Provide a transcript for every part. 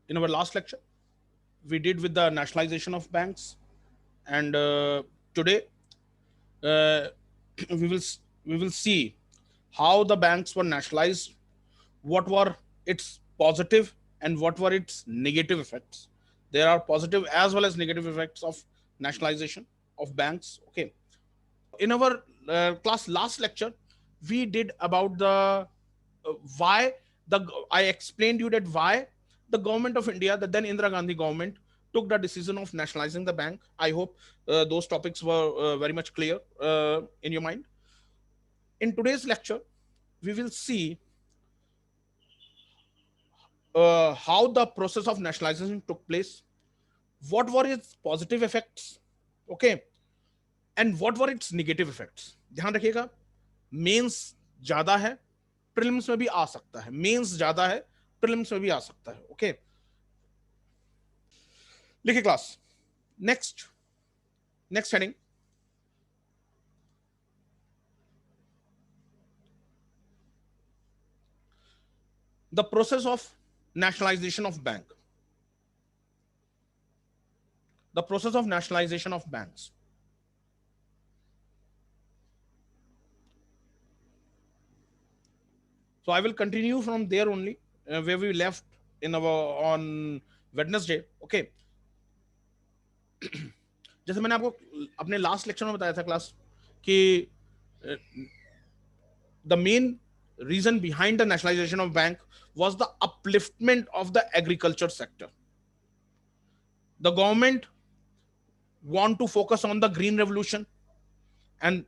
In our last lecture, we did with the nationalization of banks, and today uh, we will we will see how the banks were nationalized, what were its positive and what were its negative effects. There are positive as well as negative effects of nationalization of banks. Okay, in our class last lecture, we did about the why the I explained you that why the government of India, the then Indira Gandhi government, took the decision of nationalizing the bank. I hope those topics were very much clear in your mind. In today's lecture, we will see how the process of nationalization took place, what were its positive effects, okay, and what were its negative effects. ध्यान रखिएगा, mains ज्यादा है, prelims में भी आ सकता है, mains ज्यादा है, प्रीलिम्स में भी आ सकता है. ओके, लिखिए class. Next, next heading, the process of nationalization of bank, the process of nationalization of banks. So I will continue from there only, where we left in our on Wednesday. Okay, जैसे मैंने आपको अपने last lecture में बताया था class कि the main reason behind the nationalization of bank was the upliftment of the agriculture sector. The government want to focus on the green revolution, and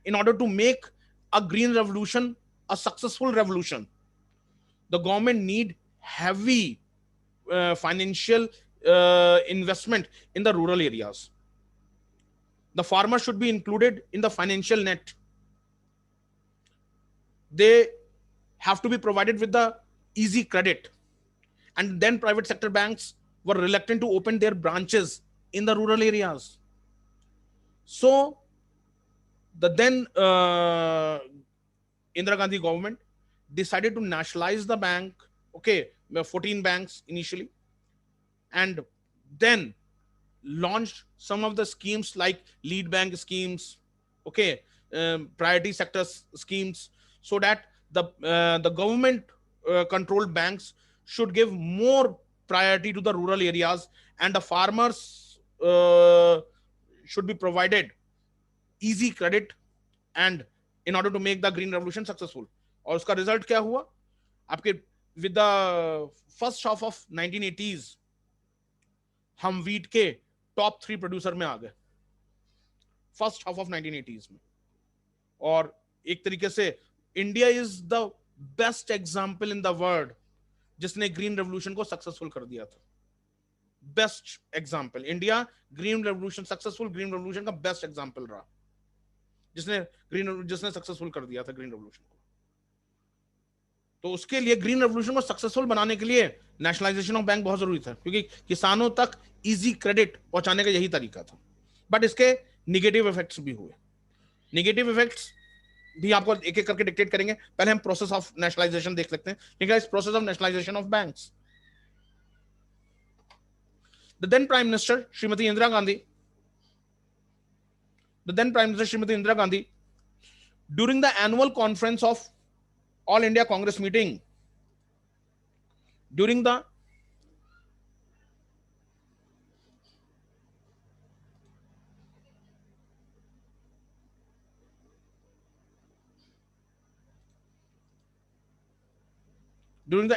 in order to make a green revolution a successful revolution, the government need heavy financial investment in the rural areas. The farmer should be included in the financial net. They have to be provided with the easy credit, and then private sector banks were reluctant to open their branches in the rural areas. So the then Indira Gandhi government decided to nationalize the bank. Okay, 14 banks initially, and then launched some of the schemes like lead bank schemes, okay, priority sector schemes, so that the government controlled banks should give more priority to the rural areas, and the farmers should be provided easy credit, and in order to make the green revolution successful. और उसका result क्या हुआ आपके, with the first half of 1980s हम wheat के top 3 producer में आ गए first half of 1980s में. और एक तरीके से India is the best example in the world जिसने ग्रीन रेवोल्यूशन को सक्सेसफुल कर दिया था. Best example India, green revolution, successful green revolution का बेस्ट एग्जांपल रहा, जिसने सक्सेसफुल कर दिया था ग्रीन रेवोल्यूशन को. तो उसके लिए ग्रीन रेवोल्यूशन को सक्सेसफुल बनाने के लिए नेशनलाइजेशन ऑफ बैंक बहुत जरूरी था, क्योंकि किसानों तक इजी क्रेडिट पहुंचाने का यही तरीका था. बट इसके निगेटिव इफेक्ट्स भी हुए. निगेटिव इफेक्ट्स भी आपको एक एक करके डिक्टेट करेंगे. पहले हम प्रोसेस ऑफ नेशनलाइजेशन देख लेते हैं. ठीक है, इस process of nationalisation of banks, the then prime minister Shrimati Indira Gandhi, the then Prime Minister Srimati Indira Gandhi, during the annual conference of All India Congress meeting, during the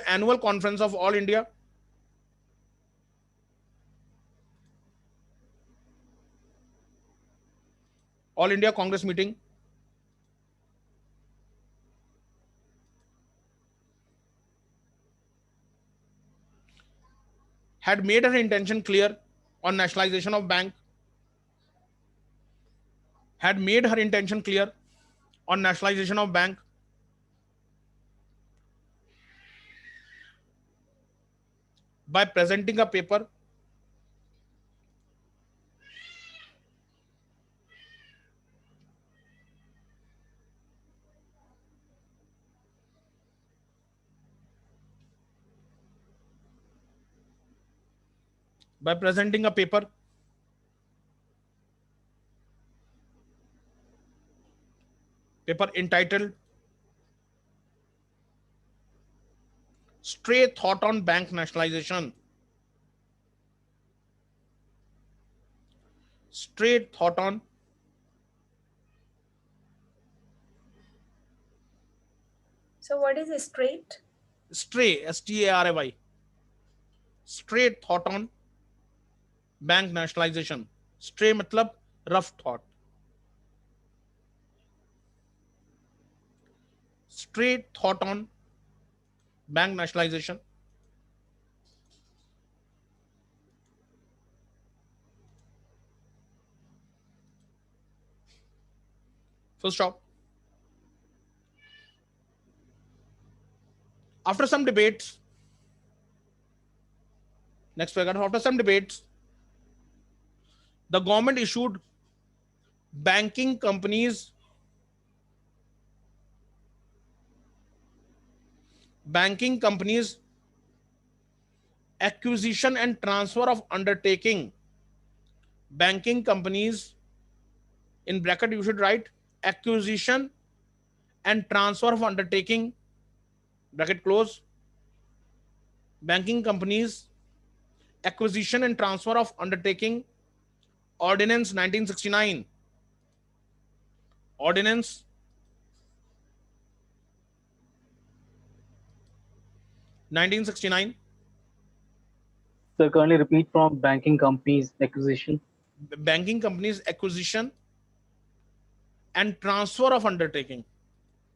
annual conference of All India Congress meeting, had made her intention clear on nationalization of bank, had made her intention clear on nationalization of bank by presenting a paper by presenting a paper entitled Stray Thought on Bank Nationalization. Straight thought on So what is a straight? stray, STARAY, straight thought on bank nationalization. Stray मतलब rough thought. Straight thought on bank nationalization. Full stop. After some debates, next paragraph, after some debates, the government issued banking companies banking companies acquisition and transfer of undertaking. Banking companies, in bracket you should write acquisition and transfer of undertaking, bracket close. Banking companies acquisition and transfer of undertaking, ordinance 1969. Ordinance 1969. So currently repeat from banking companies acquisition. Banking companies acquisition and transfer of undertaking.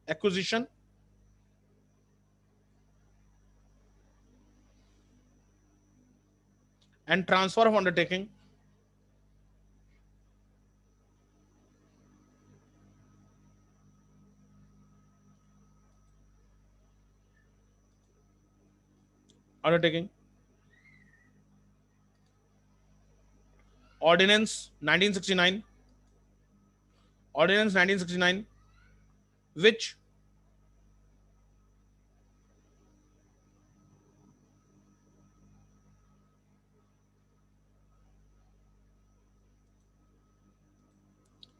Acquisition and transfer of undertaking. Undertaking. Ordinance 1969. Ordinance 1969, which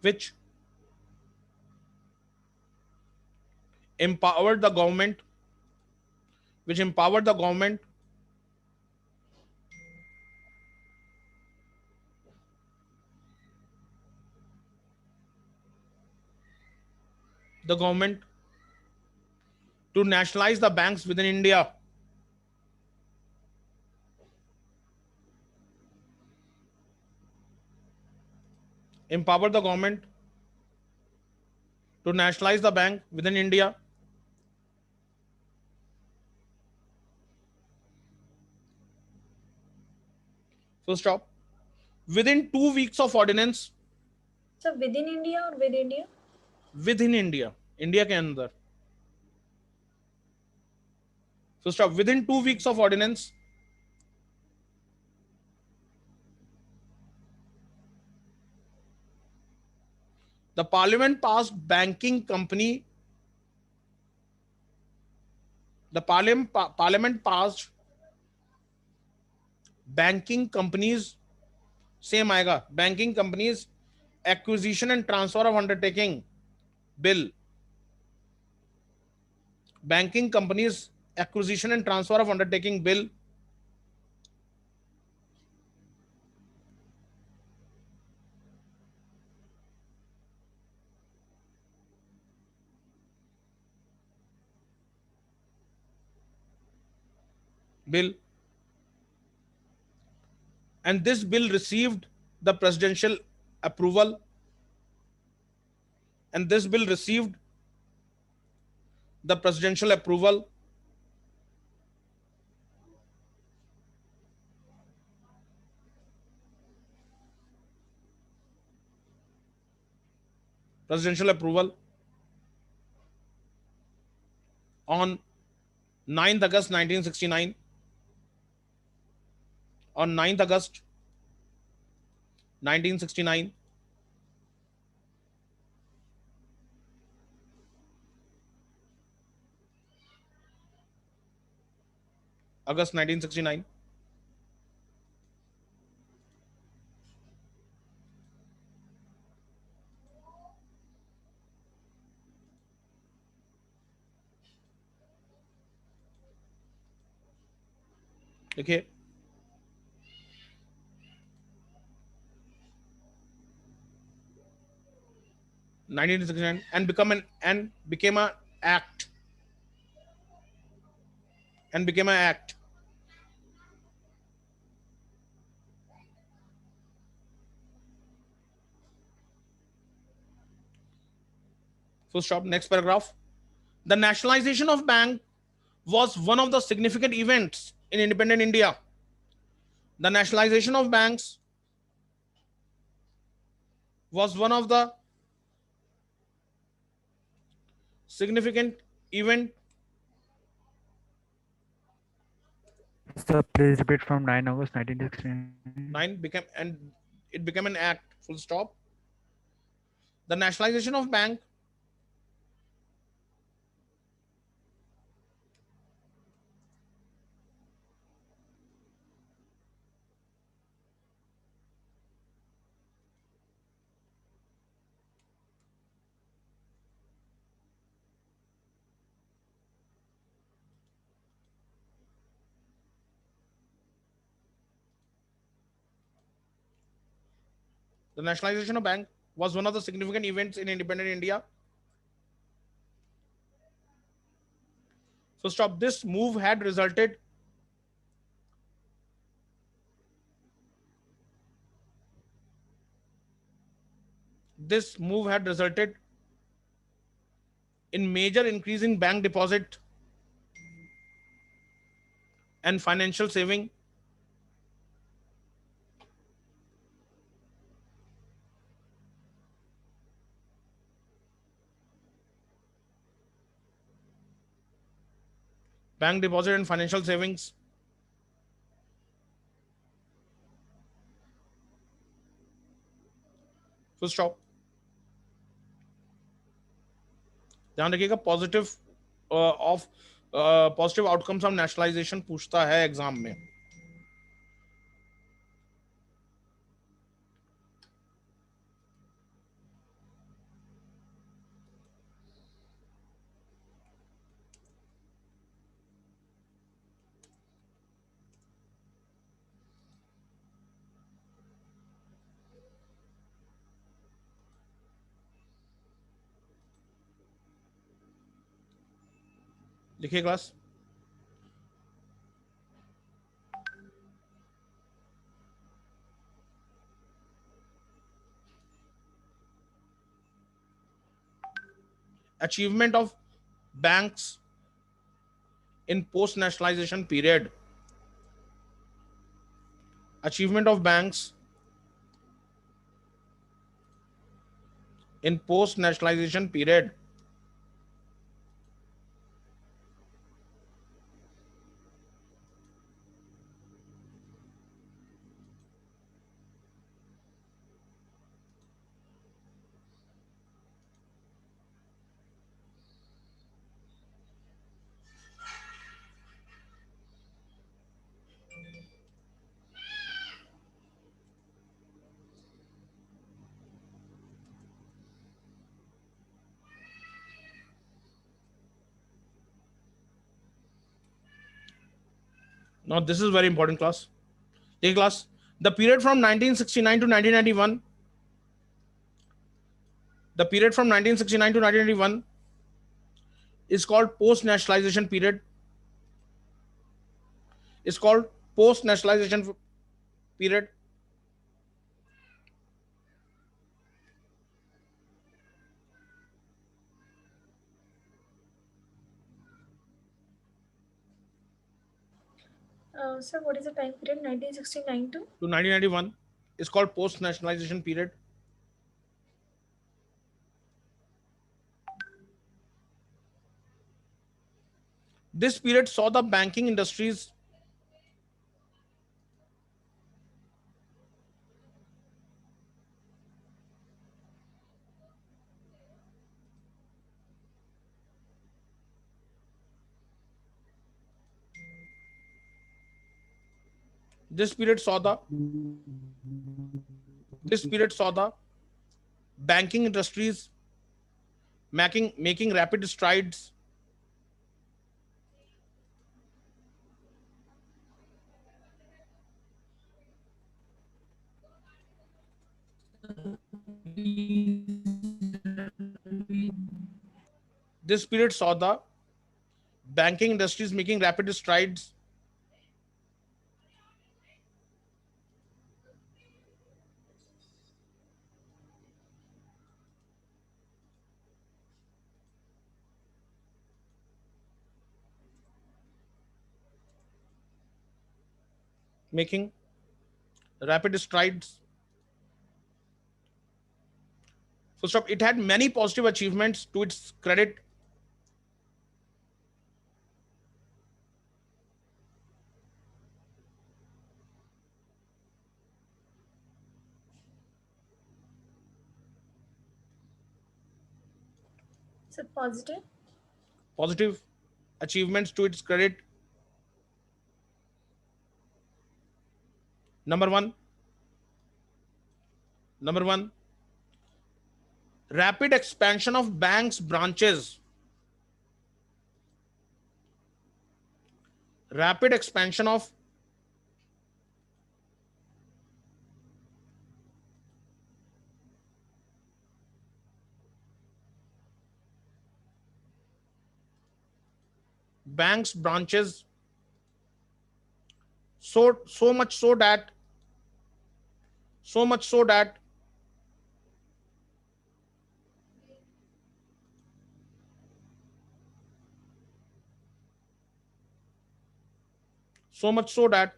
which empowered the government, which empowered the government the government to nationalize the banks within India. Empowered the government to nationalize the bank within India. Full stop. Within 2 weeks of ordinance, So within India or with India? within India, India के अंदर. Full stop. Within 2 weeks of ordinance, the parliament passed banking company. The parliament passed banking companies, same आएगा, banking companies acquisition and transfer of undertaking bill. Banking companies acquisition and transfer of undertaking bill. Bill. And this bill received the presidential approval. And this bill received the presidential approval. Presidential approval on 9th August 1969. On 9th August 1969. August 1969. देखिए, (1969) and became a act and became an act. Full stop. Next paragraph. The nationalization of bank was one of the significant events in independent India. The nationalization of banks was one of the significant event. Sir, please repeat from 9 August 1969. Nine became and it became an act. Full stop. The nationalization of bank the nationalization of bank was one of the significant events in independent India. Full stop. This move had resulted in major increase in bank deposit and financial saving. Bank deposit and financial savings. Full stop. ध्यान रखिएगा, positive outcomes of nationalisation पूछता है exam में. लिखिए class. Achievement of banks in post nationalization period. Achievement of banks in post nationalization period. Now this is very important class. Okay, class. The period from 1969 to 1991. The period from 1969 to 1991 is called post nationalization period. Is called post nationalization period. Sir, what is the time period? 1969 to? To 1991 is called post nationalization period. This period saw the banking industries this period saw the banking industries making rapid strides This period saw the banking industries making rapid strides making rapid strides. Full stop. It had many positive achievements to its credit. Sir, positive. Positive achievements to its credit. Number one, rapid expansion of banks branches. Rapid expansion of banks branches, so much so that so much so that so much so that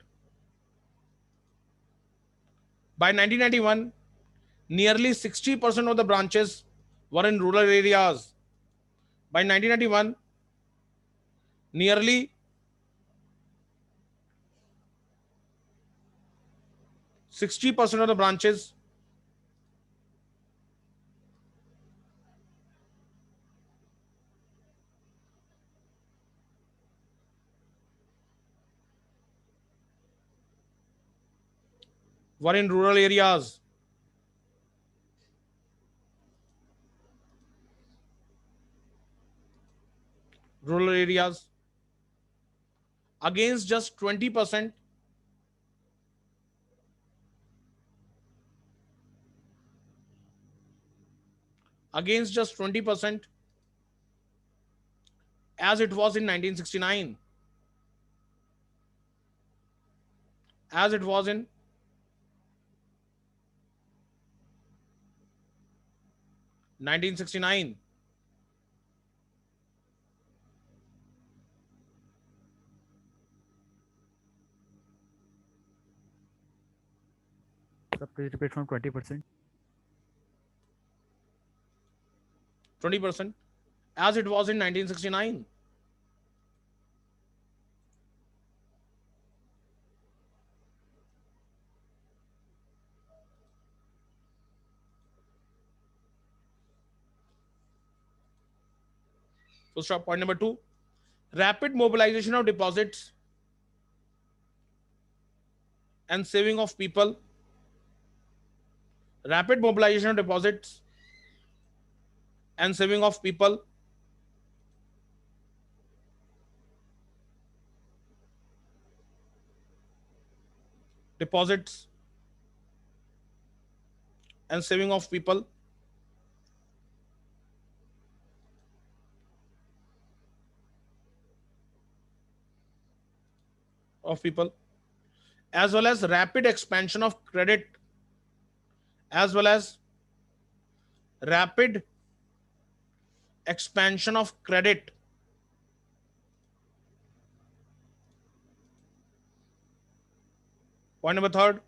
by 1991 nearly 60% of the branches were in rural areas. By 1991 nearly 60% of the branches were in rural areas. Rural areas against just 20% against just 20% as it was in 1969, as it was in 1969. Sir, please repeat from 20%. 20% as it was in 1969. So stop. Point number two, rapid mobilization of deposits and saving of people. Rapid mobilization of deposits and saving of people. Deposits and saving of people. Of people, as well as rapid expansion of credit, as well as rapid expansion of credit. Point number third,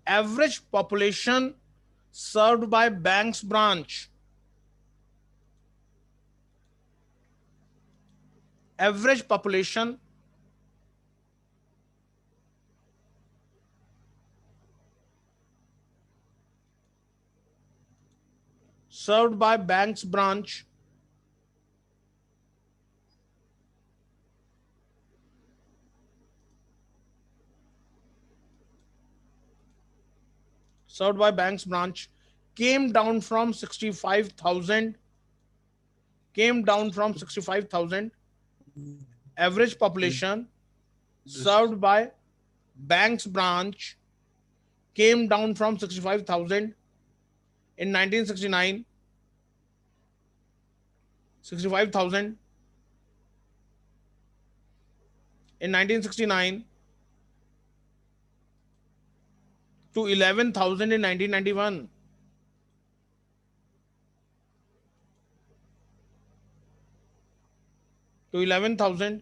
average population served by banks branch. Average population served by banks branch served by banks branch came down from 65,000 average population served by banks branch came down from 65,000 in 1969, 65,000 in 1969 to 11,000 in 1991. To 11,000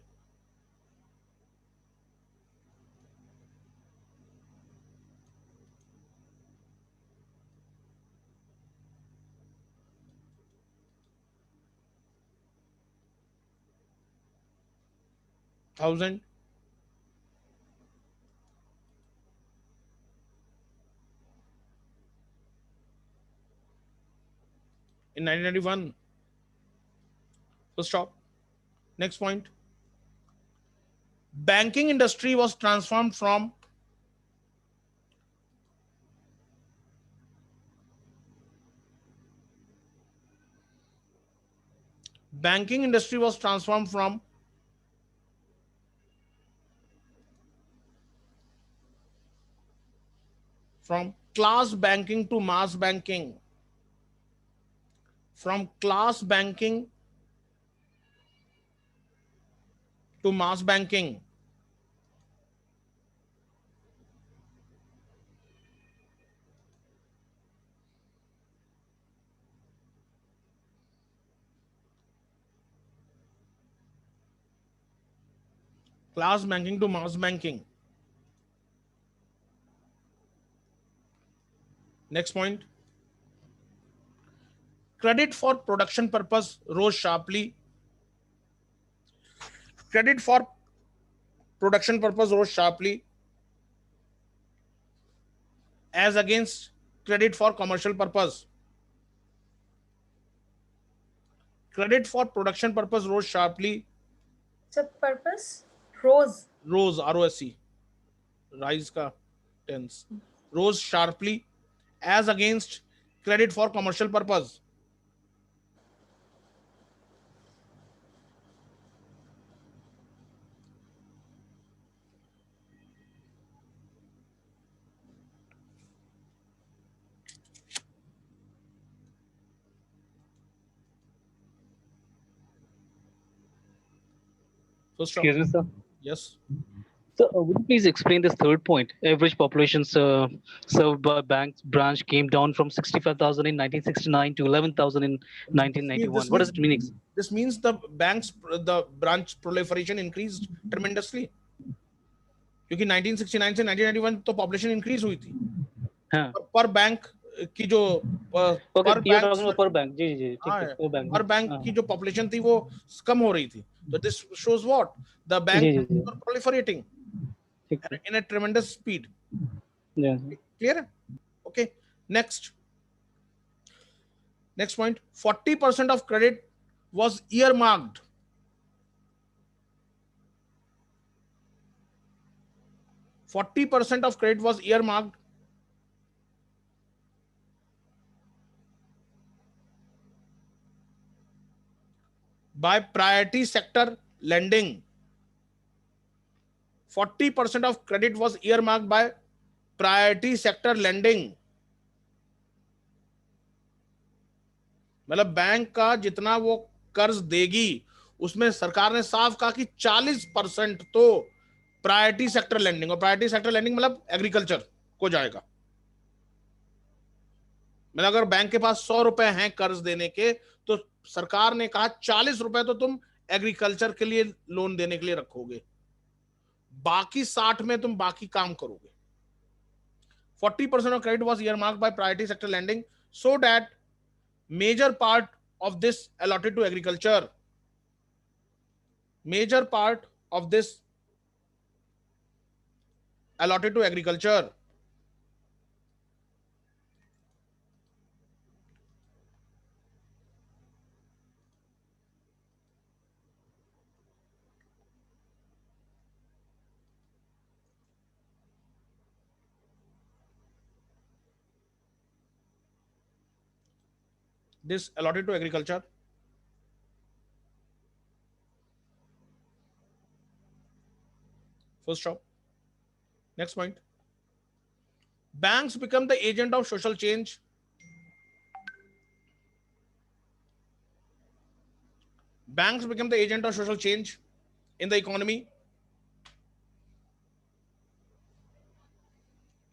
thousand in 1991. So stop. Next point. Banking industry was transformed from banking industry was transformed from class banking to mass banking. From class banking to mass banking. Class banking to mass banking. Next point. Credit for production purpose rose sharply. Credit for production purpose rose sharply as against credit for commercial purpose. Credit for production purpose rose sharply. So purpose rose. Rose, ROSE, rise का tense. Rose sharply as against credit for commercial purpose. So stop. Excuse me, sir. Yes. So, would you please explain this third point? Average populations served by banks branch came down from 65,000 in 1969 to 11,000 in 1991. What does it mean? This means the branch proliferation increased tremendously. क्योंकि 1969 से 1991 तो population increase हुई थी. हाँ. पर bank की जो Okay, पर you're bank talking about per bank. जी जी ठीक हाँ है, per bank. पर बैंक की जो पॉपुलेशन थी वो कम हो रही थी. तो this shows what the bank जी जी आर प्रोलिफरेटिंग ठीक है. in a tremendous speed. Yes. Clear? Okay. Next point. 40% of credit was earmarked. 40% of credit was earmarked by priority sector lending. 40% of credit was earmarked by priority sector lending. मतलब bank का जितना वो कर्ज देगी उसमें सरकार ने साफ कहा कि 40% तो प्रायोरिटी सेक्टर लैंडिंग, और प्रायोरिटी सेक्टर लैंडिंग मतलब एग्रीकल्चर को जाएगा. मतलब अगर बैंक के पास 100 रुपए हैं कर्ज देने के तो सरकार ने कहा 40 रुपए तो तुम एग्रीकल्चर के लिए लोन देने के लिए रखोगे, बाकी 60 में तुम बाकी काम करोगे. 40% of credit was earmarked by priority sector lending so that major part of this allotted to agriculture. Major part of this allotted to agriculture. This allotted to agriculture. First stop. Next point. Banks become the agent of social change. Banks become the agent of social change in the economy.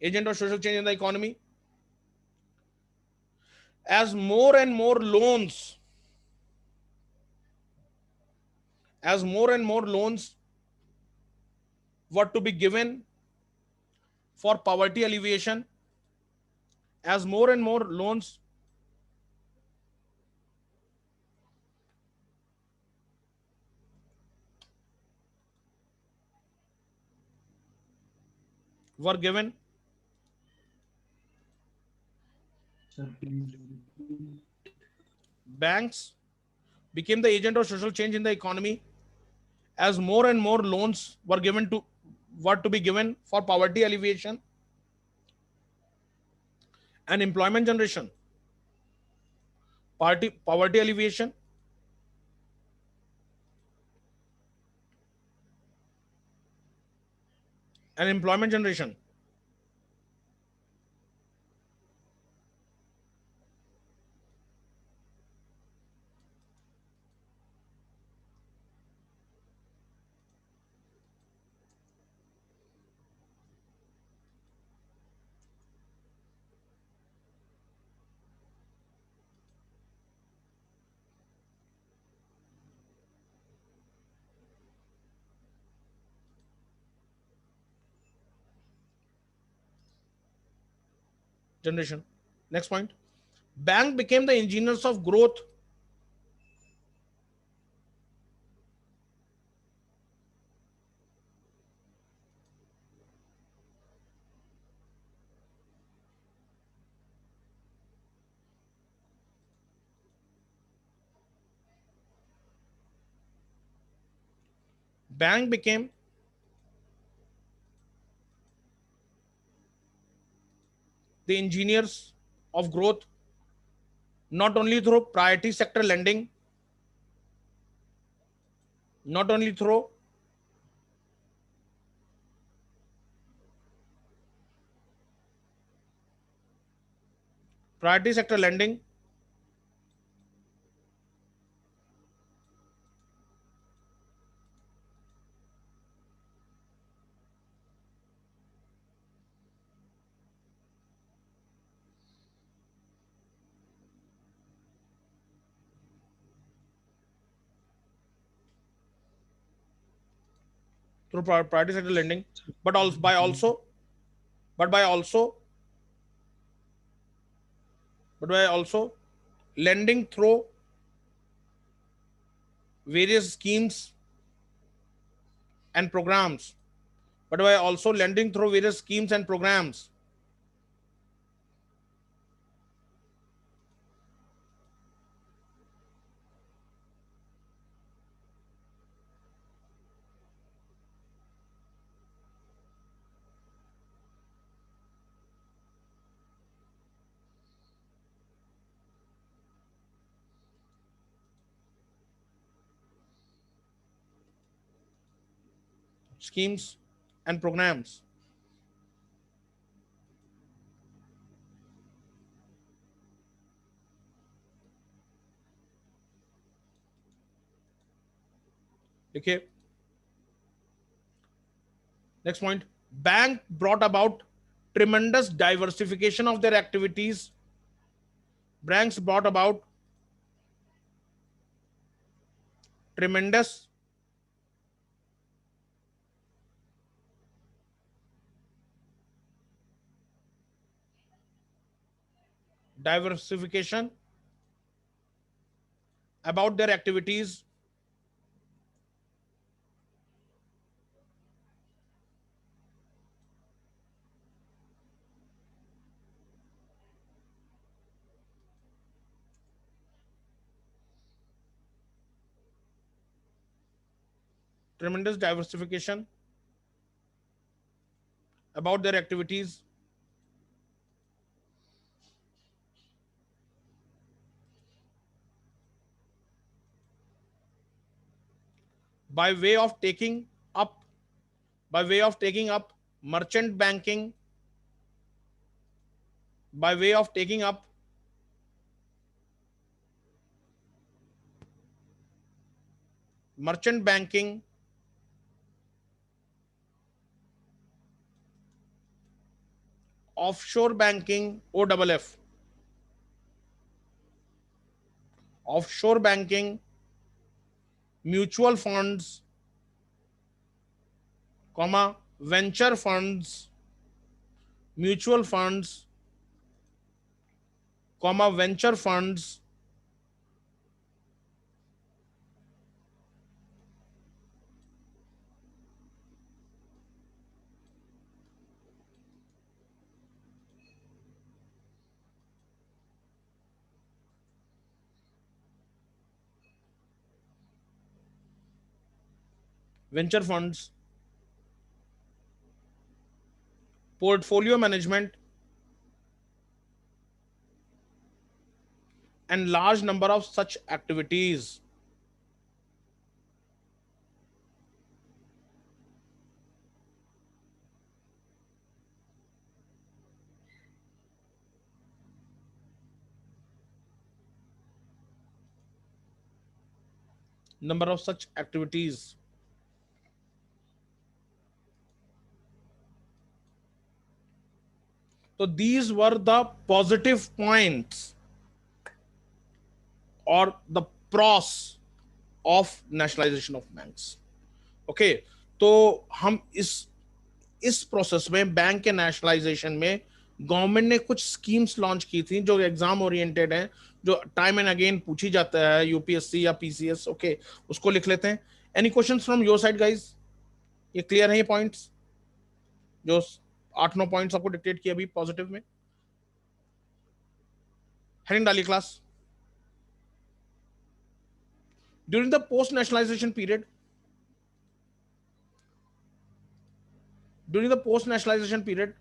Agent of social change in the economy. As more and more loans, as more and more loans were to be given for poverty alleviation, as more and more loans were given, banks became the agent of social change in the economy as more and more loans were to be given for poverty alleviation and employment generation. Poverty alleviation and employment generation. Generation. Next point. Bank became the engineers of growth. Bank became the engineers of growth not only through priority sector lending, not only through priority sector lending, priority sector lending, but also by also, but by also, but by also lending through various schemes and programs, but by also lending through various schemes and programs. Schemes and programs. Okay. Next point. Bank brought about tremendous diversification of their activities. Banks brought about tremendous diversification about their activities. Tremendous diversification about their activities by way of taking up by way of taking up merchant banking by way of taking up merchant banking, offshore banking, OFF, offshore banking, mutual funds, comma, venture funds, mutual funds, comma, venture funds, venture funds, portfolio management, and large number of such activities. Number of such activities. So these were the positive points or the pros of nationalization of banks. Okay, तो हम इस process में bank के nationalisation में government ने कुछ schemes launch की थी जो एग्जाम ओरिएंटेड हैं, जो टाइम एंड अगेन पूछी जाता है यूपीएससी या पीसीएस. ओके, उसको लिख लेते हैं. Any questions from your side guys? ये क्लियर है ये पॉइंट्स जो 8-9 पॉइंट्स आपको डिक्टेट किया अभी पॉजिटिव में? हेडिंग डालिए class. During the post nationalisation period, during the post nationalization period,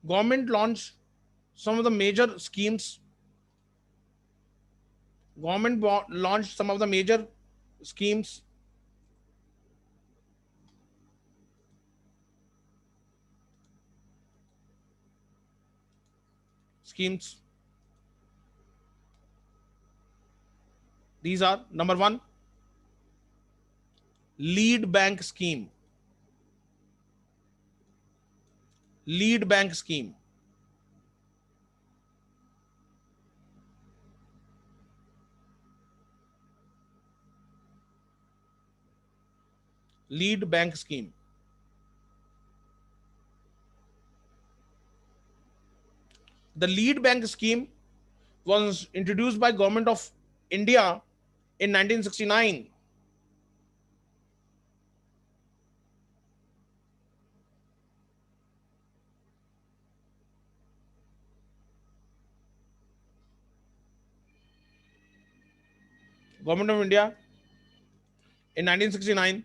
government launched some of the major schemes. Government launched some of the major schemes. These are: number 1, lead bank scheme. Lead bank scheme. Lead bank scheme. The lead bank scheme was introduced by Government of India in 1969. Government of India in 1969,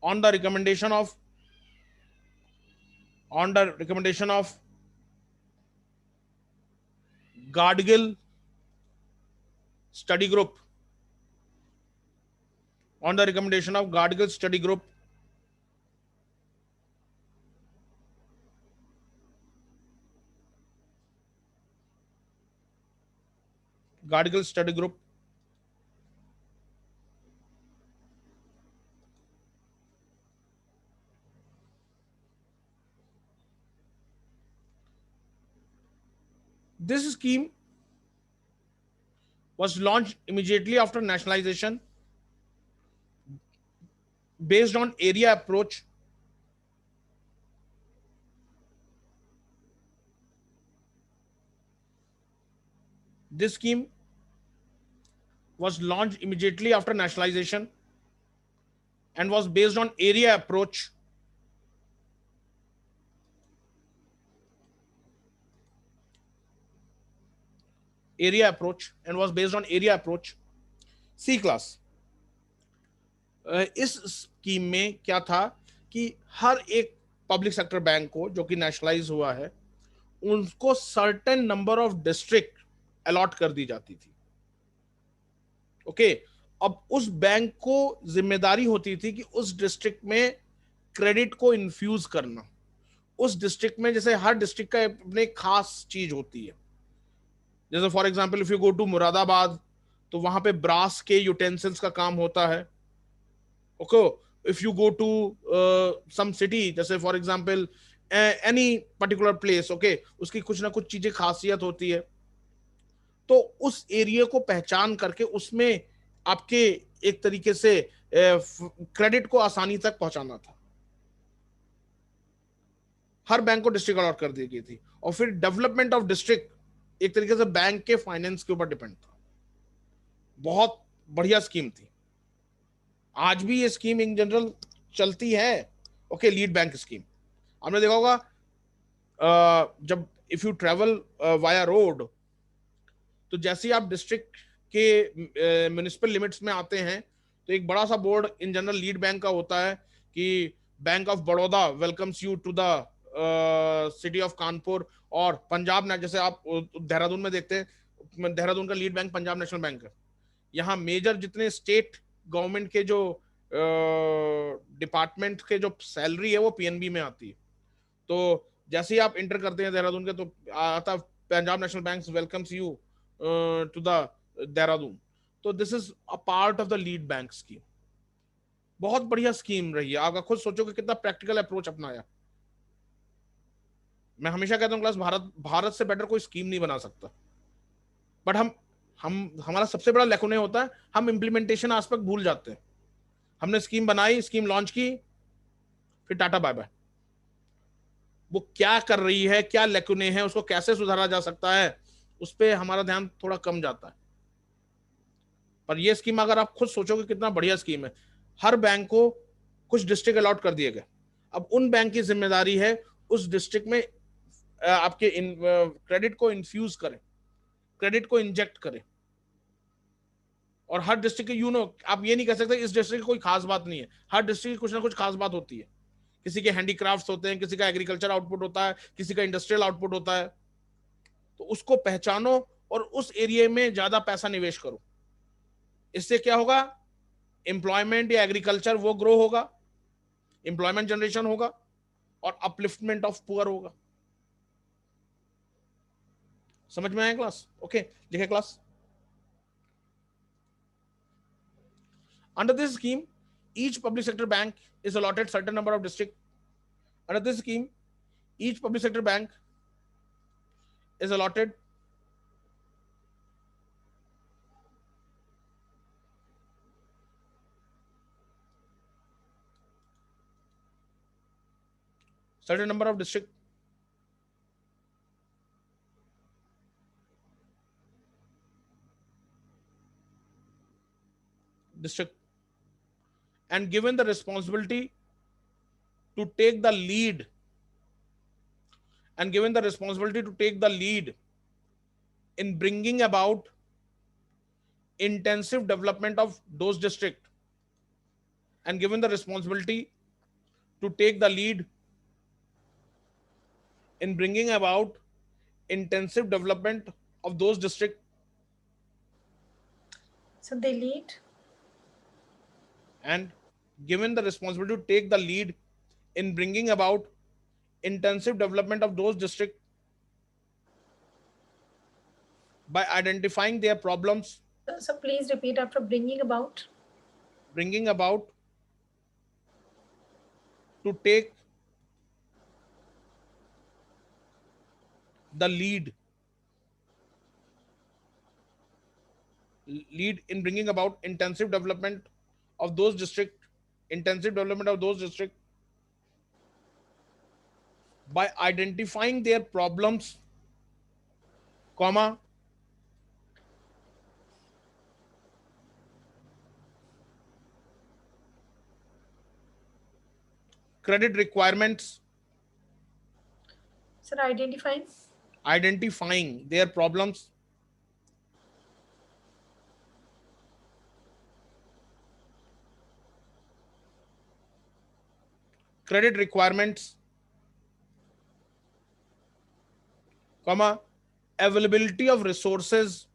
on the recommendation of Gadgil study group. On the recommendation of Gadgil study group, Gadgil study group, this scheme was launched immediately after nationalization based on area approach. This scheme was launched immediately after nationalization and was based on area approach. And was based on area approach. C class. इस scheme में क्या था कि हर एक public sector bank को जो कि nationalise हुआ है, उनको certain number of district allot कर दी जाती थी। ओके, अब उस बैंक को जिम्मेदारी होती थी कि उस डिस्ट्रिक्ट में क्रेडिट को इन्फ्यूज करना। उस डिस्ट्रिक्ट में जैसे हर डिस्ट्रिक्ट का अपने खास चीज होती है, जैसे for example if you go to Moradabad, तो वहां पे ब्रास के यूटेंसिल्स का काम होता है। Okay, if you go to some city, जैसे for example any particular place, okay, उसकी कुछ ना कुछ चीजें खासियत होती है। तो उस एरिया को पहचान करके उसमें आपके एक तरीके से क्रेडिट को आसानी तक पहुंचाना था। हर बैंक को डिस्ट्रिक्ट अलॉट कर दी गई थी, और फिर डेवलपमेंट ऑफ डिस्ट्रिक्ट एक तरीके से बैंक के फाइनेंस के ऊपर डिपेंड था। बहुत बढ़िया स्कीम थी। आज भी ये स्कीम इन जनरल चलती है। ओके, लीड बैंक स्कीम आपने देखा होगा, जब if you travel via road, तो जैसे ही आप डिस्ट्रिक्ट के म्युनिसिपल लिमिट्स में आते हैं, तो एक बड़ा सा board in general lead bank का होता है कि bank of Baroda welcomes you to the city of Kanpur. और पंजाब ने, जैसे आप देहरादून में देखते हैं, देहरादून का lead bank Punjab National bank है। यहाँ मेजर जितने स्टेट गवर्नमेंट के जो डिपार्टमेंट के जो सैलरी है वो पीएनबी में आती है। तो जैसे ही आप इंटर करते हैं देहरादून के, तो आता Punjab National Bank welcomes you to the Dehradun. तो this is a part of the lead bank scheme. बहुत बढ़िया स्कीम रही है। आप खुद सोचो कि कितना प्रैक्टिकल अप्रोच अपनाया। मैं हमेशा कहता हूँ क्लास, भारत से बेटर कोई स्कीम नहीं बना सकता। बट हम हमारा सबसे बड़ा लेकुने होता है, हम इम्प्लीमेंटेशन आस्पेक्ट भूल जाते हैं। हमने स्कीम बनाई, स्कीम लॉन्च की, फिर टाटा बाय बाय। वो क्या कर रही है, क्या लेकुने हैं, उसको कैसे सुधारा जा सकता है, उस पर हमारा ध्यान थोड़ा कम जाता है। पर ये स्कीम अगर आप खुद सोचोगे कितना बढ़िया स्कीम है। हर बैंक को कुछ डिस्ट्रिक्ट अलॉट कर दिए गए। अब उन बैंक की जिम्मेदारी है उस डिस्ट्रिक्ट में आपके क्रेडिट को इन्फ्यूज करें, क्रेडिट को इंजेक्ट करें। और हर डिस्ट्रिक्ट के आप ये नहीं कह सकते इस डिस्ट्रिक्ट की कोई खास बात नहीं है। हर डिस्ट्रिक्ट की कुछ ना कुछ खास बात होती है। किसी के हैंडीक्राफ्ट्स होते हैं, किसी का एग्रीकल्चर आउटपुट होता है, किसी का इंडस्ट्रियल आउटपुट होता है। तो उसको पहचानो और उस एरिया में ज्यादा पैसा निवेश करो। इससे क्या होगा, एम्प्लॉयमेंट या एग्रीकल्चर वो ग्रो होगा, एम्प्लॉयमेंट जनरेशन होगा, और अपलिफ्टमेंट ऑफ पुअर होगा। समझ में आया क्लास? ओके, लिखे class. Under this scheme, each public sector bank is allotted certain number of district. Under this scheme, each public sector bank is allotted certain number of district. District, and given the responsibility to take the lead, and given the responsibility to take the lead in bringing about intensive development of those district, and given the responsibility to take the lead in bringing about intensive development of those district. So they lead. And given the responsibility to take the lead in bringing about intensive development of those districts by identifying their problems, So please repeat after bringing about. bringing about to take the lead in bringing about intensive development of those districts by identifying their problems, comma, credit requirements, Sir, identifying their problems, credit requirements, comma, availability of resources,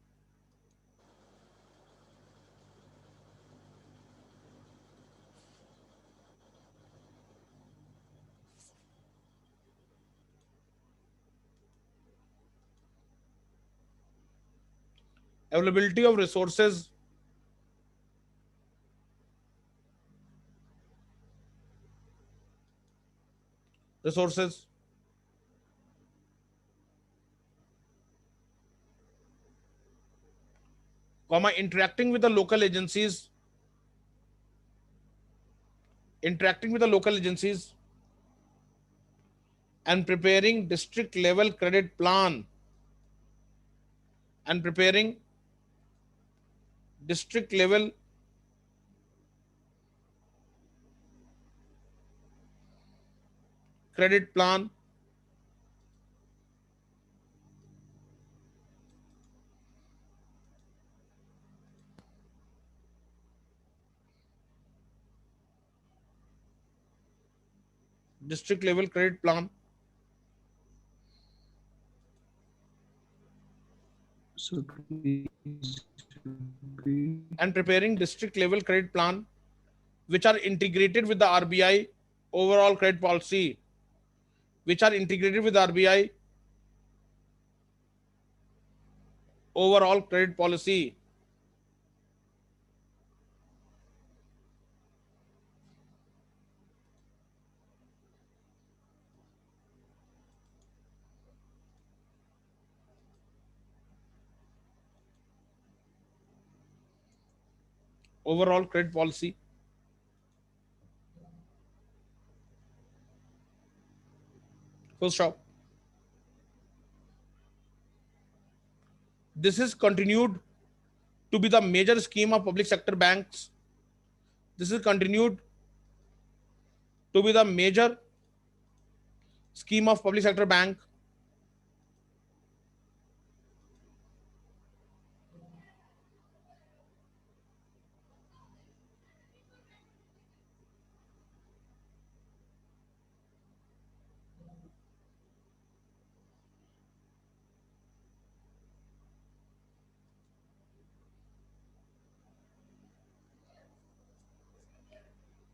availability of resources, resources, comma, interacting with the local agencies, interacting with the local agencies, and preparing district level credit plan, and preparing district level credit plan, district level credit plan, So these should be and preparing district level credit plan, which are integrated with the RBI overall credit policy, which are integrated with RBI overall credit policy. Overall credit policy. Full stop. This is continued to be the major scheme of public sector banks. This is continued to be the major scheme of public sector bank.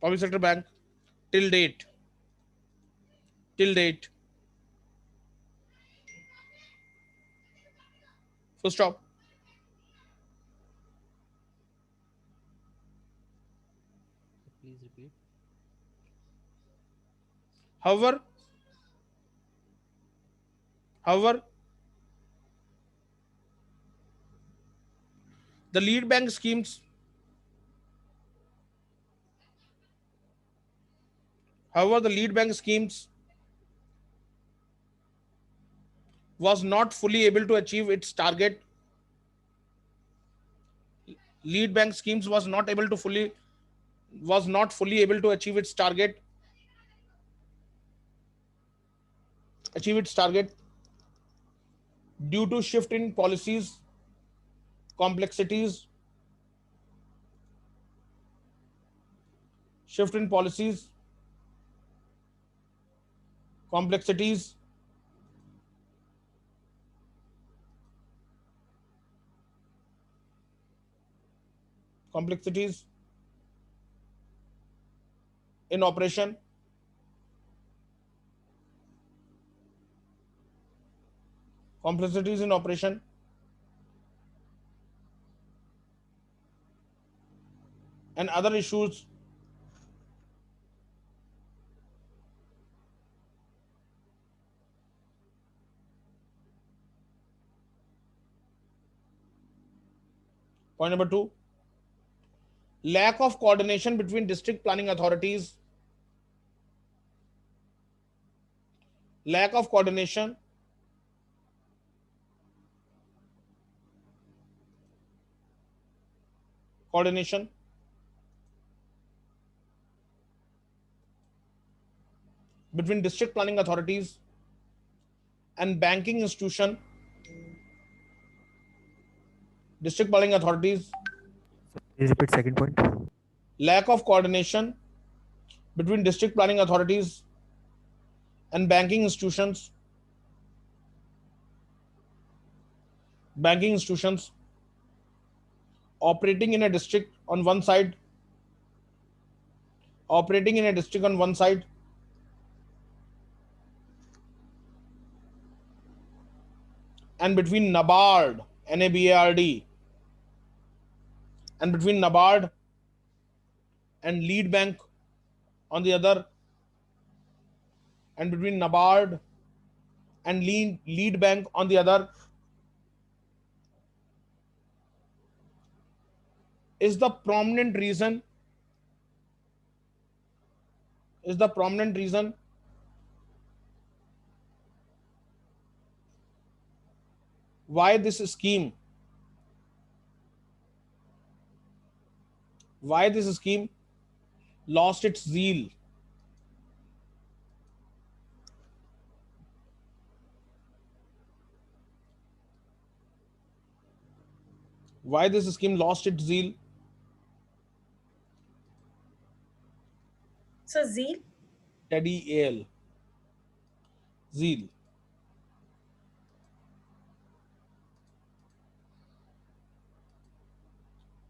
Public sector bank till date. Till date. Full stop. please repeat. However, the lead bank schemes, the lead bank schemes was not fully able to achieve its target. Lead bank schemes was not fully able to achieve its target. Due to shift in policies, complexities, shift in policies, complexities, complexities in operation, complexities in operation, and other issues point number 2, lack of coordination between district planning authorities, lack of coordination between district planning authorities and banking institution, district planning authorities, Please repeat second point. lack of coordination between district planning authorities and banking institutions operating in a district on one side and between NABARD, NABARD, and between NABARD and lead bank on the other, and between NABARD and lead bank on the other, is the prominent reason why this scheme lost its zeal. Why this scheme lost its zeal? So zeal. Teddy Ale. Zeal.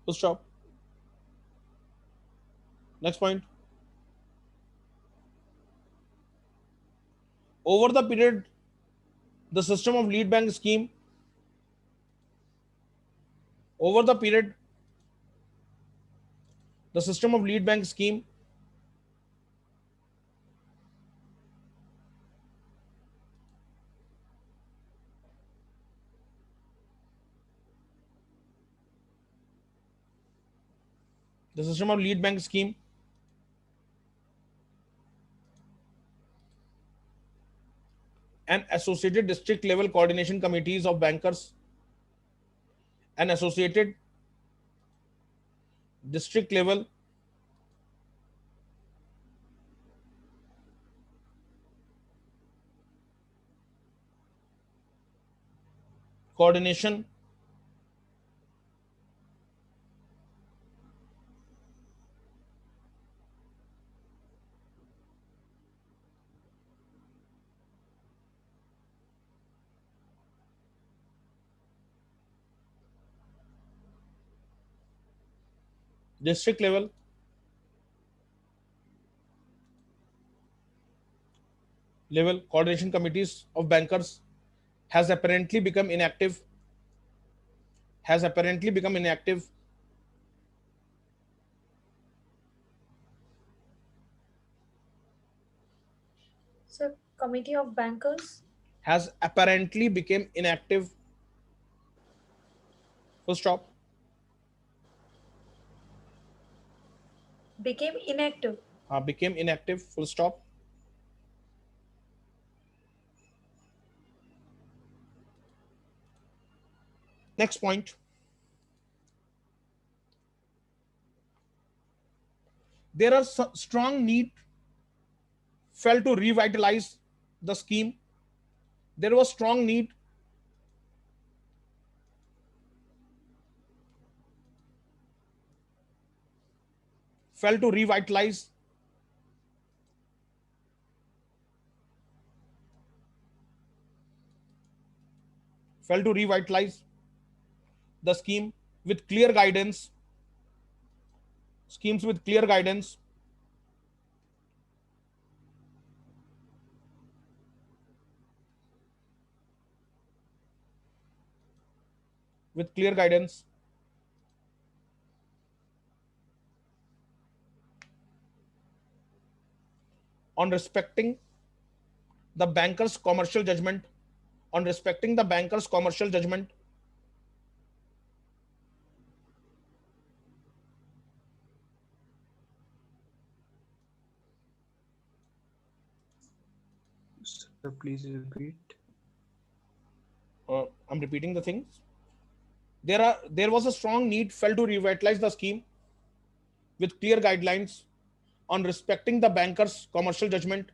Full stop. Next point. Over the period, the system of lead bank scheme and associated district level coordination committees of bankers and associated district level coordination district level coordination committees of bankers has apparently become inactive So committee of bankers. has apparently become inactive. Full stop. Became inactive. Became inactive. Full stop. Next point. There are strong need felt to revitalize the scheme. There was strong need felt to revitalize the scheme with clear guidance on respecting the banker's commercial judgment Sir, please repeat. I'm repeating the things. There was a strong need felt to revitalize the scheme with clear guidelines on respecting the banker's commercial judgment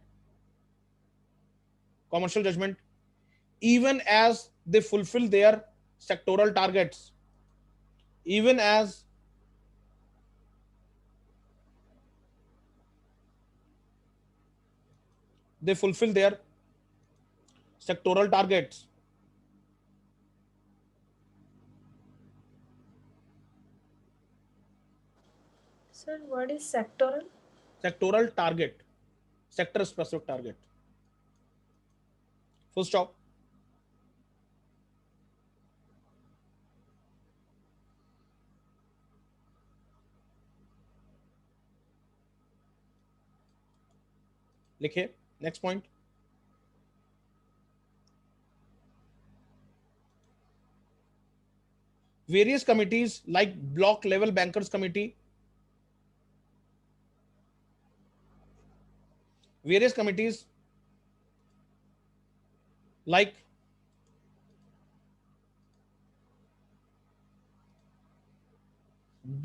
even as they fulfill their sectoral targets, even as they fulfill their sectoral targets. Sir, what is sectoral? Sectoral target, sector specific target. Full stop. लिखिए next point. Various committees like block level bankers committee, various committees like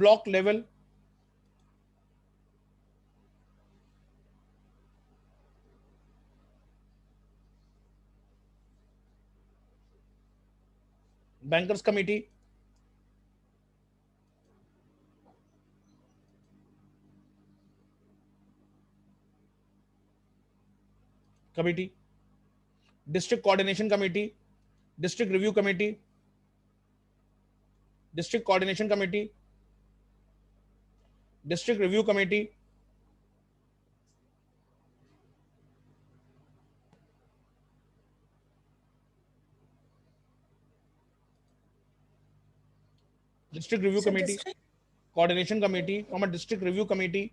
block level bankers committee, district coordination committee, district review committee, district coordination committee, district review committee, district review So committee, district coordination committee, district review committee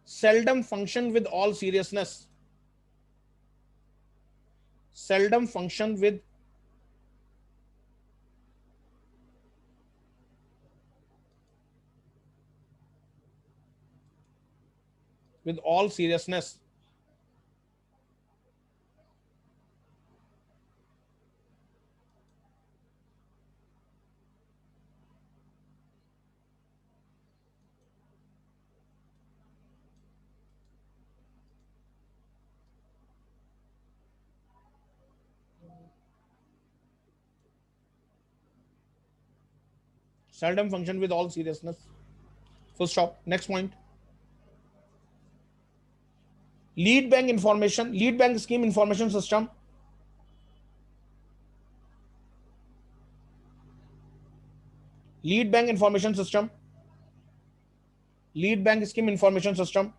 seldom function with all seriousness, seldom function with all seriousness, seldom function with all seriousness. Full stop. Next point. Lead bank information, lead bank scheme information system, lead bank information system, lead bank scheme information system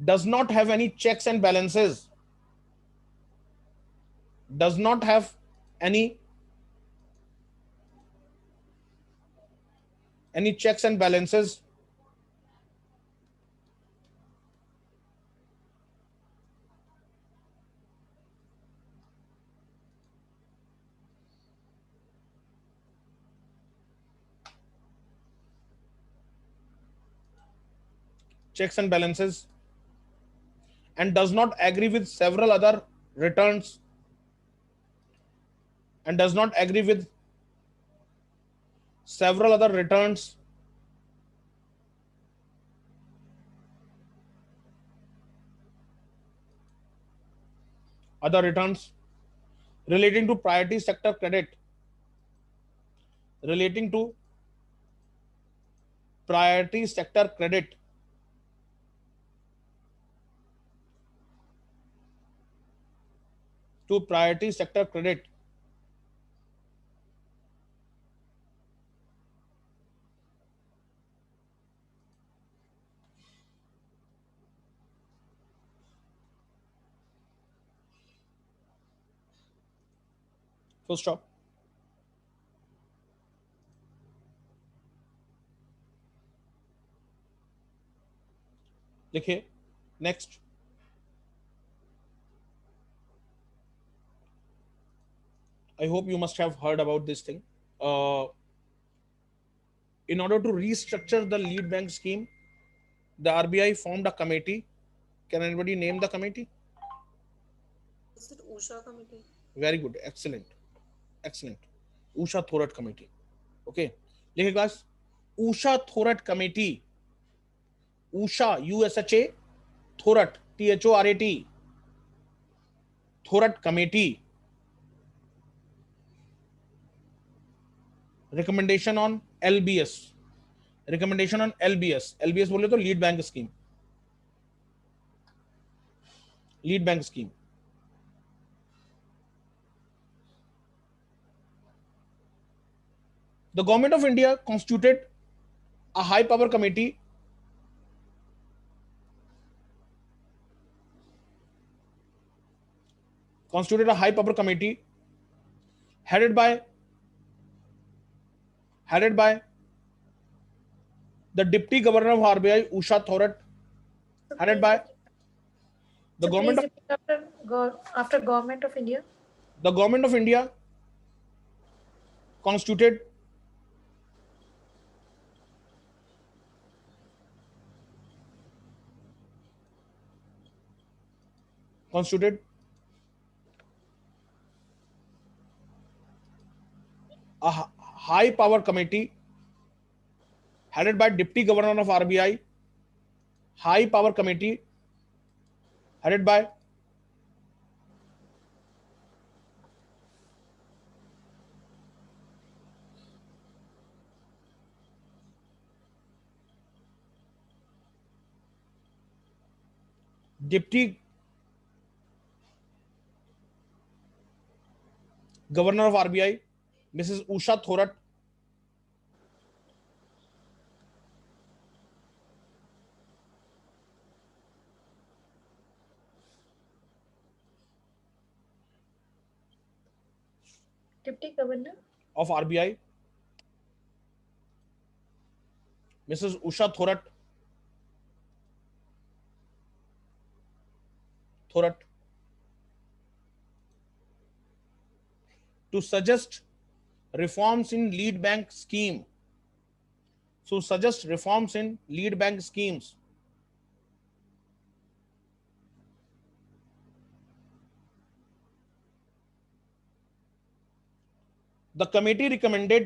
does not have any checks and balances, does not have any checks and balances, checks and balances, and does not agree with several other returns, and does not agree with several other returns relating to priority sector credit, relating to priority sector credit, to priority sector credit. Full stop. लिखिए next. I hope you must have heard about this thing. In order to restructure the lead bank scheme, the RBI formed a committee. Can anybody name the committee? Is it Usha committee? Very good. Excellent. Excellent. Usha Thorat committee. Okay. लिखिए guys. Usha Thorat committee. Usha, USHA, Thorat, THORAT, Thorat committee. Recommendation on LBS, Recommendation on LBS. LBS बोले तो lead bank scheme. Lead bank scheme. The government of India constituted a high power committee headed by the Deputy Governor of RBI, Usha Thorat, So headed please by repeat- the so government please repeat after Government of India. the government of India constituted a high power committee headed by Deputy Governor of RBI, high power committee headed by Deputy Governor of RBI, Mrs. Usha Thorat, Deputy Governor. of RBI, Mrs. Usha Thorat, to suggest reforms in lead bank scheme. So suggest reforms in lead bank schemes. The committee recommended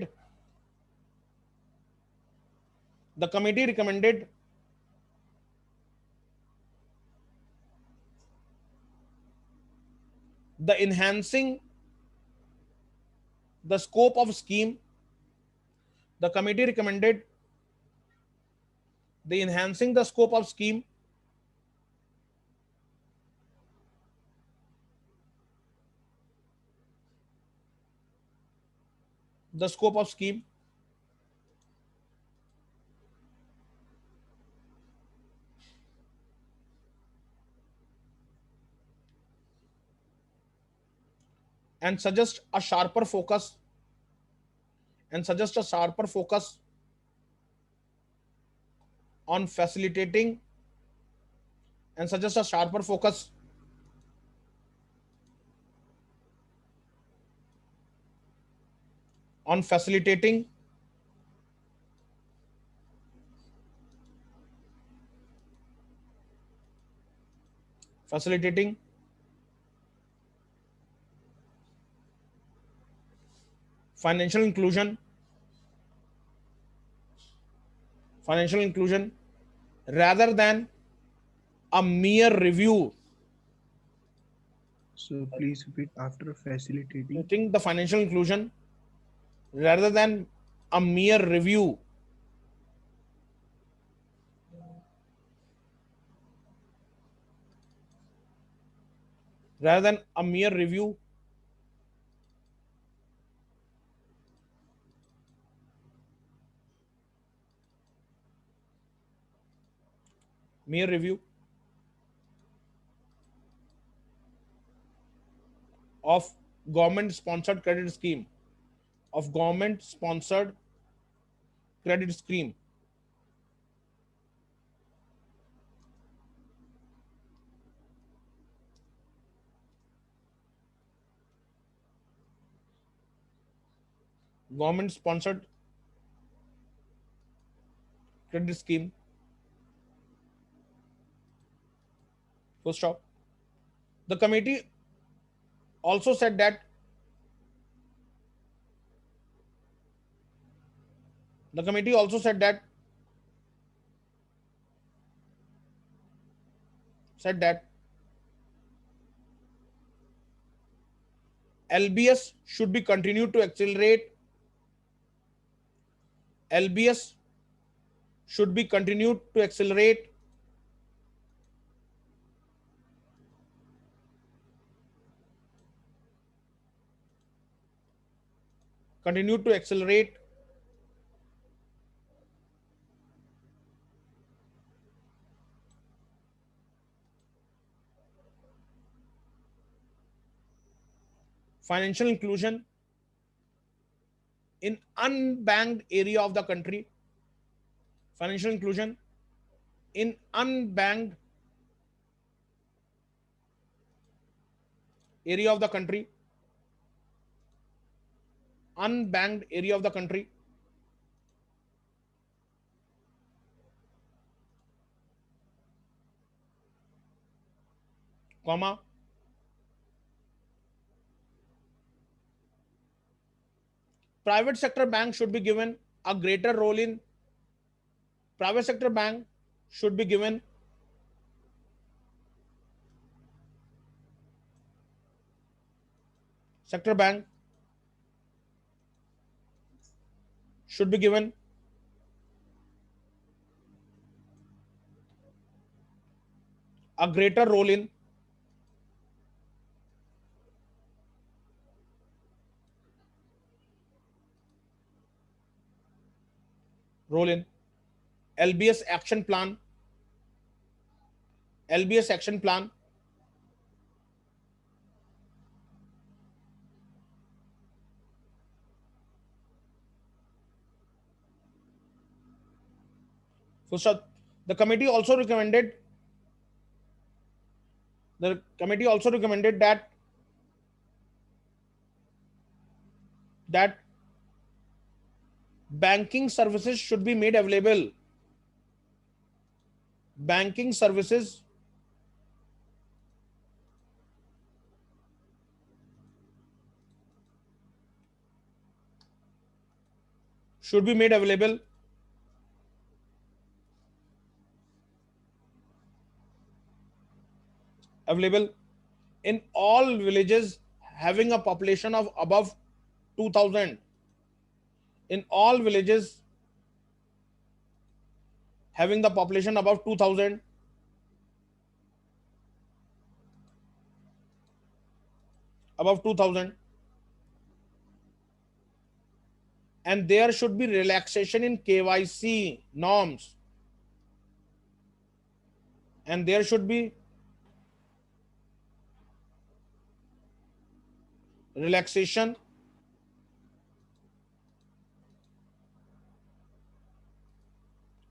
the enhancing the scope of scheme. The committee recommended the enhancing the scope of scheme and suggest a sharper focus on facilitating and suggest a sharper focus on facilitating financial inclusion rather than a mere review. So please repeat after facilitating. Facilitating the financial inclusion rather than a mere review. Rather than a mere review. Of government sponsored credit scheme. Government sponsored credit scheme. Full stop. The committee also said that LBS should be continued to accelerate. LBS should be continued to accelerate financial inclusion in unbanked area of the country. Financial inclusion in unbanked area of the country. Unbanked area of the country. Comma. Private sector bank should be given a greater role in private sector bank should be given sector bank should be given a greater role in LBS action plan. LBS action plan. First, the committee also recommended that banking services should be made available. Banking services should be made available in all villages having a population of above 2000. In all villages having the population above 2000. Above 2000. And there should be relaxation in KYC norms. And there should be relaxation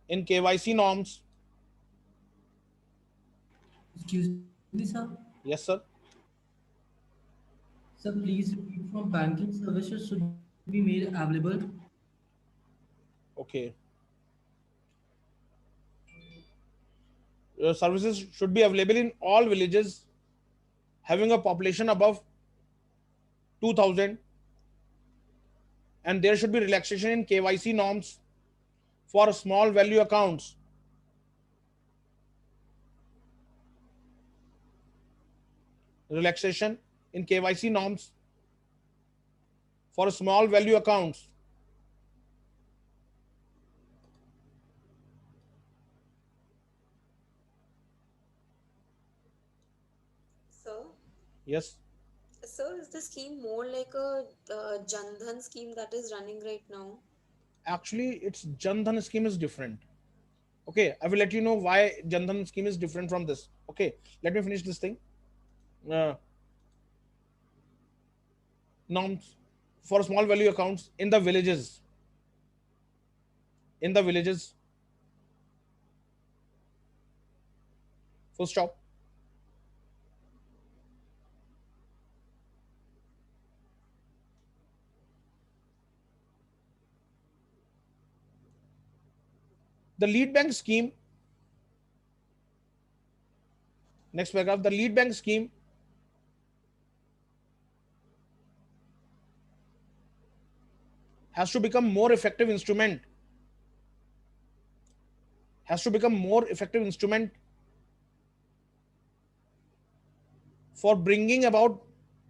in KYC norms. Excuse me, sir. Yes, sir. Sir, please repeat from banking services should be made available. Okay. Services should be available in all villages having a population above 2000, and there should be relaxation in KYC norms for small value accounts. Relaxation in KYC norms for small value accounts. Sir, Yes. sir, is the scheme more like a Jan Dhan scheme that is running right now? Actually, its Jan Dhan scheme is different. Okay, I will let you know why Jan Dhan scheme is different from this. Okay, let me finish this thing. Norms for small value accounts in the villages. In the villages. Full stop. The lead bank scheme. Next paragraph. The lead bank scheme has to become more effective instrument. Has to become more effective instrument for bringing about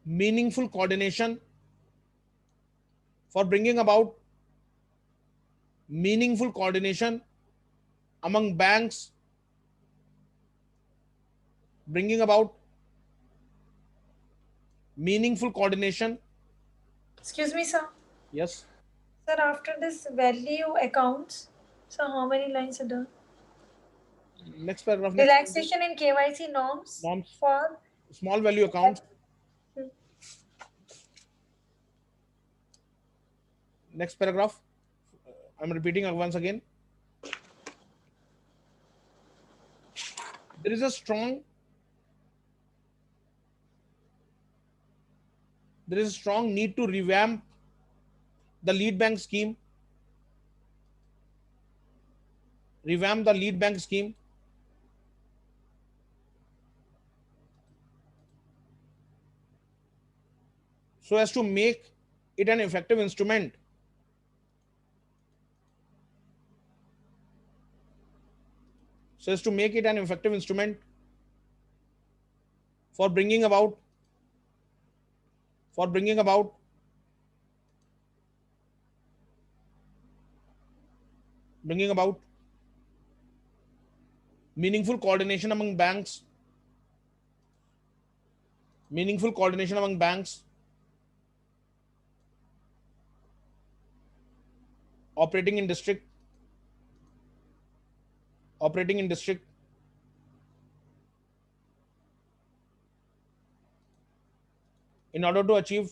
meaningful coordination. For bringing about meaningful coordination among banks, bringing about meaningful coordination. Excuse me, sir. Yes. Sir, after this value accounts, so how many lines are done? Next paragraph. Next Relaxation in KYC norms norms. for Small value accounts. Next paragraph. I'm repeating once again. There is a strong need to revamp the lead bank scheme. Revamp the lead bank scheme so as to make it an effective instrument for bringing about meaningful coordination among banks, operating in district in order to achieve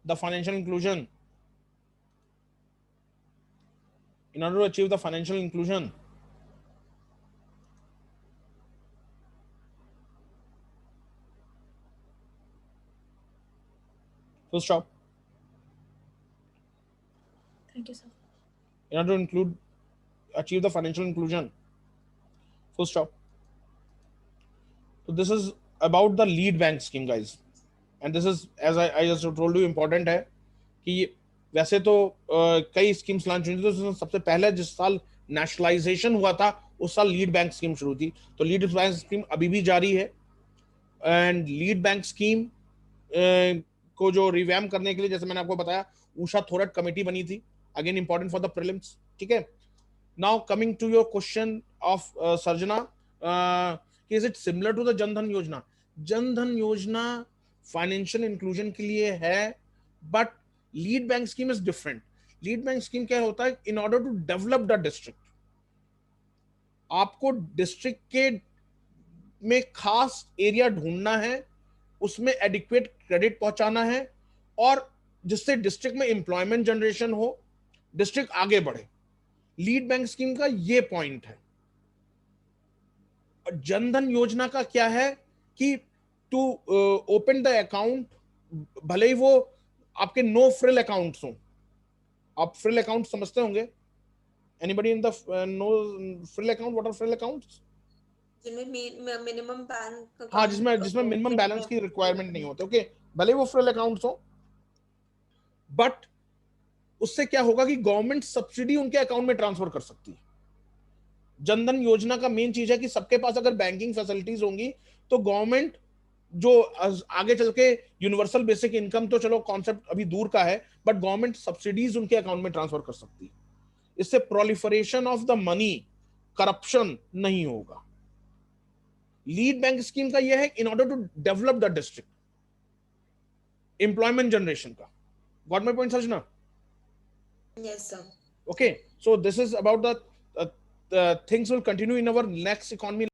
the financial inclusion. Full stop. Thank you, sir. In order to achieve the financial inclusion. Full stop. So this is about the lead bank scheme, guys, and this is, as I just told you, important है कि वैसे तो कई schemes launch हुई थी, तो सबसे पहले जिस साल नेशनलाइजेशन हुआ था उस साल लीड बैंक स्कीम शुरू थी. तो लीड बैंक स्कीम अभी भी जारी है, एंड लीड बैंक स्कीम को जो रिवैम करने के लिए, जैसे मैंने आपको बताया, उषा थोरट कमेटी बनी थी. Again important for the prelims. ठीक है. Now coming to your question of Sarjana, is it similar to the Jan Dhan Yojana? Jan Dhan Yojana financial inclusion के लिए है, but lead bank scheme is different. Lead bank scheme क्या होता है? In order to develop the district, आपको district के में खास एरिया ढूंढना है, उसमें एडिक्वेट क्रेडिट पहुंचाना है, और जिससे डिस्ट्रिक्ट में एम्प्लॉयमेंट जनरेशन हो, डिस्ट्रिक्ट आगे बढ़े. लीड बैंक स्कीम का ये पॉइंट है. जनधन योजना का क्या है कि टू ओपन द अकाउंट, भले ही वो आपके नो फ्रिल अकाउंट्स हो. आप फ्रिल अकाउंट समझते होंगे? Anybody in the no frill account? What are frill accounts? जिनमें मिनिमम बैंक, हाँ, जिसमें मिनिमम बैलेंस की रिक्वायरमेंट नहीं होती. ओके, भले वो फ्रिल अकाउंट्स हो, बट उससे क्या होगा कि गवर्नमेंट सब्सिडी उनके अकाउंट में ट्रांसफर कर सकती है. जनधन योजना का मेन चीज है कि सबके पास अगर बैंकिंग फैसिलिटीज होंगी तो गवर्नमेंट, जो आगे चल के यूनिवर्सल बेसिक इनकम, तो चलो कॉन्सेप्ट अभी दूर का है, बट गवर्नमेंट सब्सिडीज उनके अकाउंट में ट्रांसफर कर सकती है. इससे proliferation of the money, corruption नहीं होगा. लीड बैंक स्कीम का यह है in order to develop the district, employment generation का. Got my point Sarjana? Yes, sir. Okay, so this is about the things will continue in our next economy